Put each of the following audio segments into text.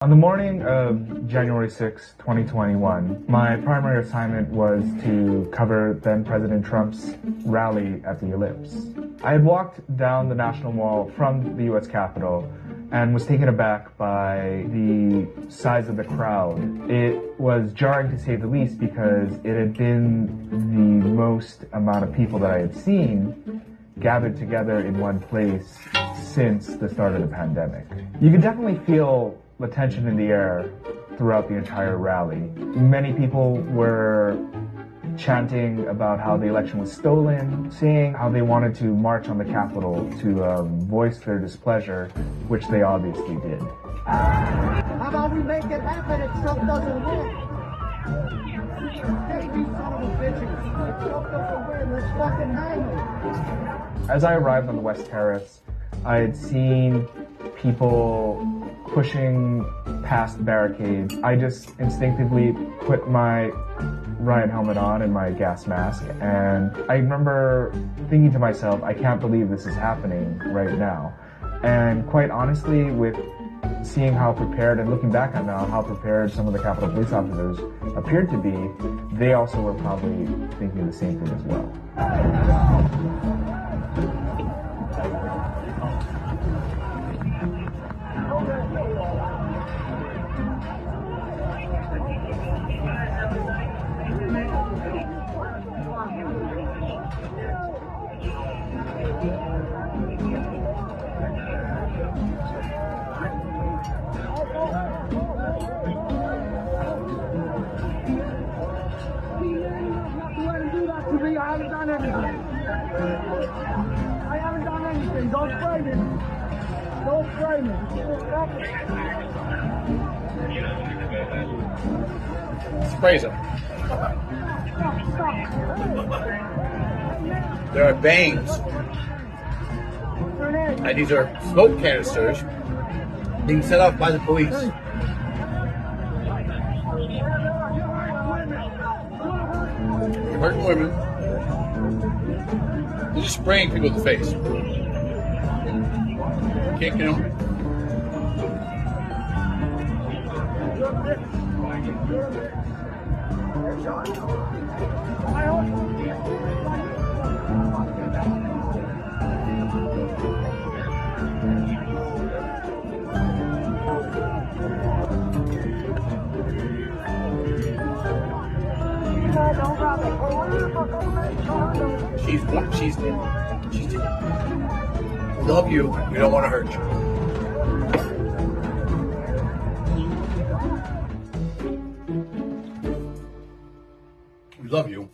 On the morning of January 6, 2021, my primary assignment was to cover then President Trump's rally at the Ellipse. I had walked down the National Mall from the U.S. Capitol and was taken aback by the size of the crowd. It was jarring to say the least because it had been the most amount of people that I had seen gathered together in one place since the start of the pandemic. You could definitely feel the tension in the air throughout the entire rally. Many people were chanting about how the election was stolen, saying how they wanted to march on the Capitol to voice their displeasure, which they obviously did. How about we make it happen if Trump doesn't win? Hey, you son of a bitches. If Trump doesn't win, let's fucking hang him. As I arrived on the West Terrace, I had seen people pushing past barricades. I just instinctively put my riot helmet on and my gas mask, and I remember thinking to myself, I can't believe this is happening right now. And quite honestly, with seeing how prepared, and looking back on now, how prepared some of the Capitol Police officers appeared to be, they also were probably thinking the same thing as well. I haven't done anything. I haven't done anything. Don't spray me. Don't spray me. Sprays them. There are bangs, and these are smoke canisters being set off by the police. Hurting women. They're just spraying people in the face. Can't get on. She's black. She's we love you. We don't want to hurt you. We love you.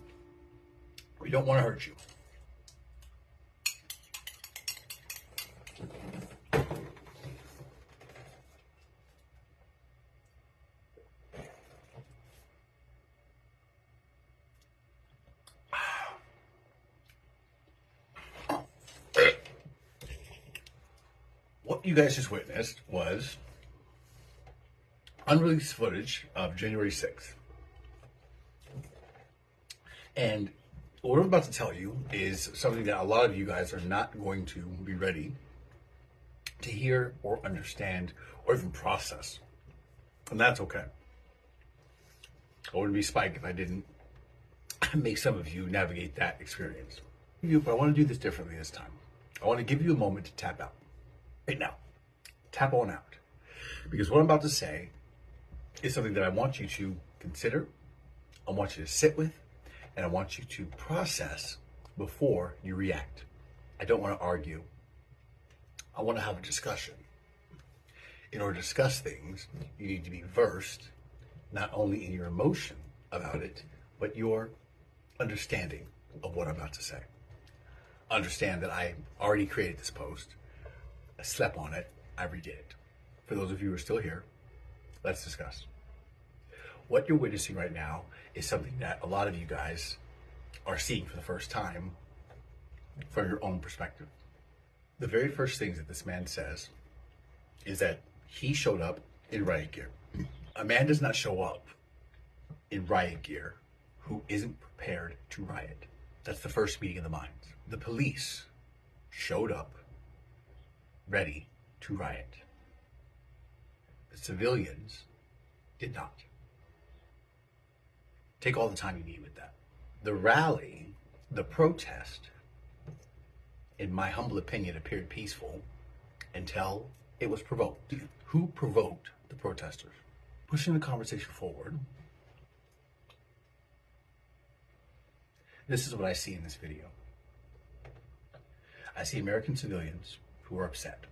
We don't want to hurt you. What you guys just witnessed was unreleased footage of January 6th. And what I'm about to tell you is something that a lot of you guys are not going to be ready to hear or understand or even process. And that's okay. I wouldn't be Spike if I didn't make some of you navigate that experience. But I want to do this differently this time. I want to give you a moment to tap out. Right now, tap on out. Because what I'm about to say is something that I want you to consider, I want you to sit with, and I want you to process before you react. I don't want to argue. I want to have a discussion. In order to discuss things, you need to be versed, not only in your emotion about it, but your understanding of what I'm about to say. Understand that I already created this post. I slept on it. I redid it. For those of you who are still here, let's discuss. What you're witnessing right now is something that a lot of you guys are seeing for the first time from your own perspective. The very first things that this man says is that he showed up in riot gear. A man does not show up in riot gear who isn't prepared to riot. That's the first meeting of the minds. The police showed up ready to riot. The civilians did not. Take all the time you need with that. The rally, the protest, in my humble opinion, appeared peaceful until it was provoked. Who provoked the protesters? Pushing the conversation forward. This is what I see in this video. I see American civilians who are upset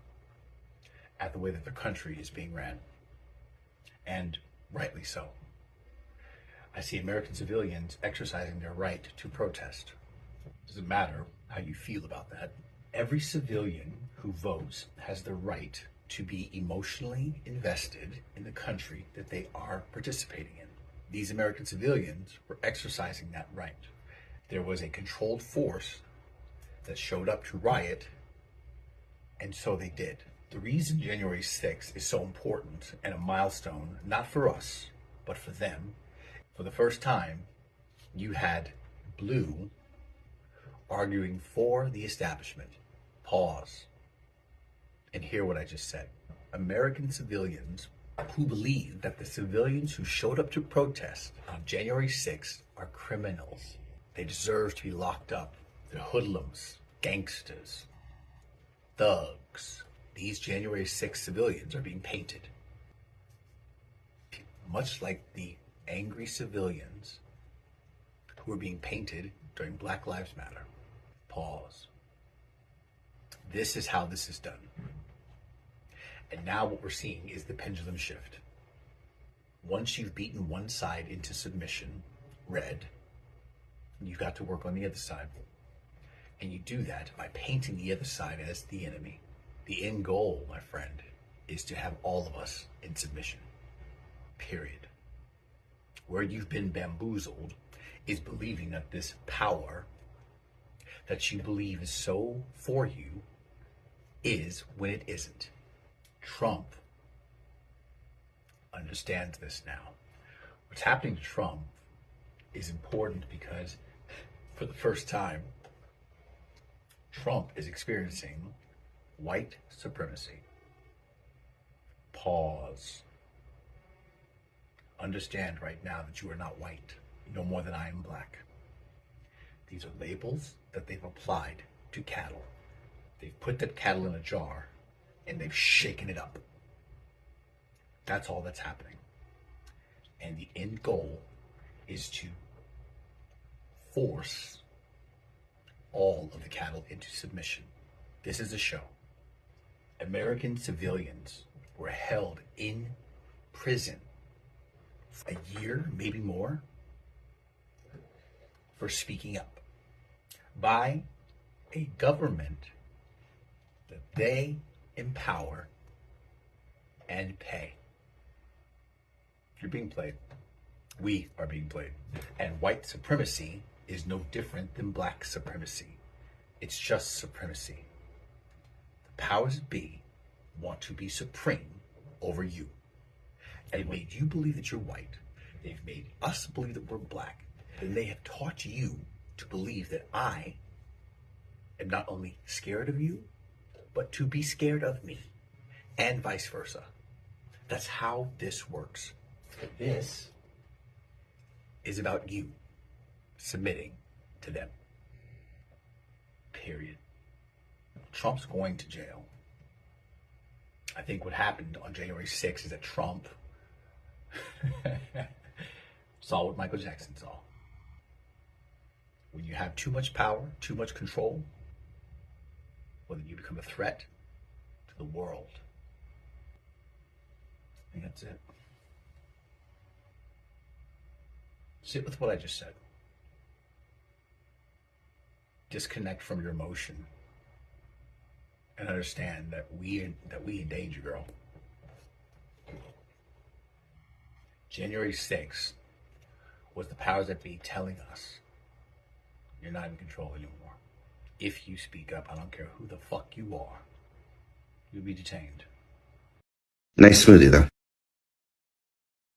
at the way that their country is being ran, and rightly so. I see American civilians exercising their right to protest. It doesn't matter how you feel about that. Every civilian who votes has the right to be emotionally invested in the country that they are participating in. These American civilians were exercising that right. There was a controlled force that showed up to riot, and so they did. The reason January 6th is so important and a milestone, not for us, but for them, for the first time, you had blue arguing for the establishment. Pause and hear what I just said. American civilians who believe that the civilians who showed up to protest on January 6th are criminals. They deserve to be locked up. They're hoodlums, gangsters, thugs. These January 6th civilians are being painted. Much like the angry civilians who were being painted during Black Lives Matter. Pause. This is how this is done. And now what we're seeing is the pendulum shift. Once you've beaten one side into submission, red, you've got to work on the other side. And you do that by painting the other side as the enemy. The end goal, my friend, is to have all of us in submission. Period. Where you've been bamboozled is believing that this power that you believe is so for you is when it isn't. Trump understands this now. What's happening to Trump is important because for the first time, Trump is experiencing white supremacy. Pause. Understand right now that you are not white, no more than I am black. These are labels that they've applied to cattle. They've put that cattle in a jar and they've shaken it up. That's all that's happening. And the end goal is to force all of the cattle into submission. This is a show. American civilians were held in prison for a year, maybe more, for speaking up by a government that they empower and pay. You're being played. We are being played. And white supremacy is no different than black supremacy. It's just supremacy. The powers that be want to be supreme over you. And they've made you believe that you're white. They've made us believe that we're black. And they have taught you to believe that I am not only scared of you, but to be scared of me, and vice versa. That's how this works. This is about you submitting to them. Period. Trump's going to jail. I think what happened on January 6th is that Trump saw what Michael Jackson saw. When you have too much power, too much control, whether you become a threat to the world. I think that's it. Sit with what I just said. Disconnect from your emotion and understand that we in danger, girl. January 6th was the powers that be telling us you're not in control anymore. If you speak up, I don't care who the fuck you are, you'll be detained. Nice smoothie, though.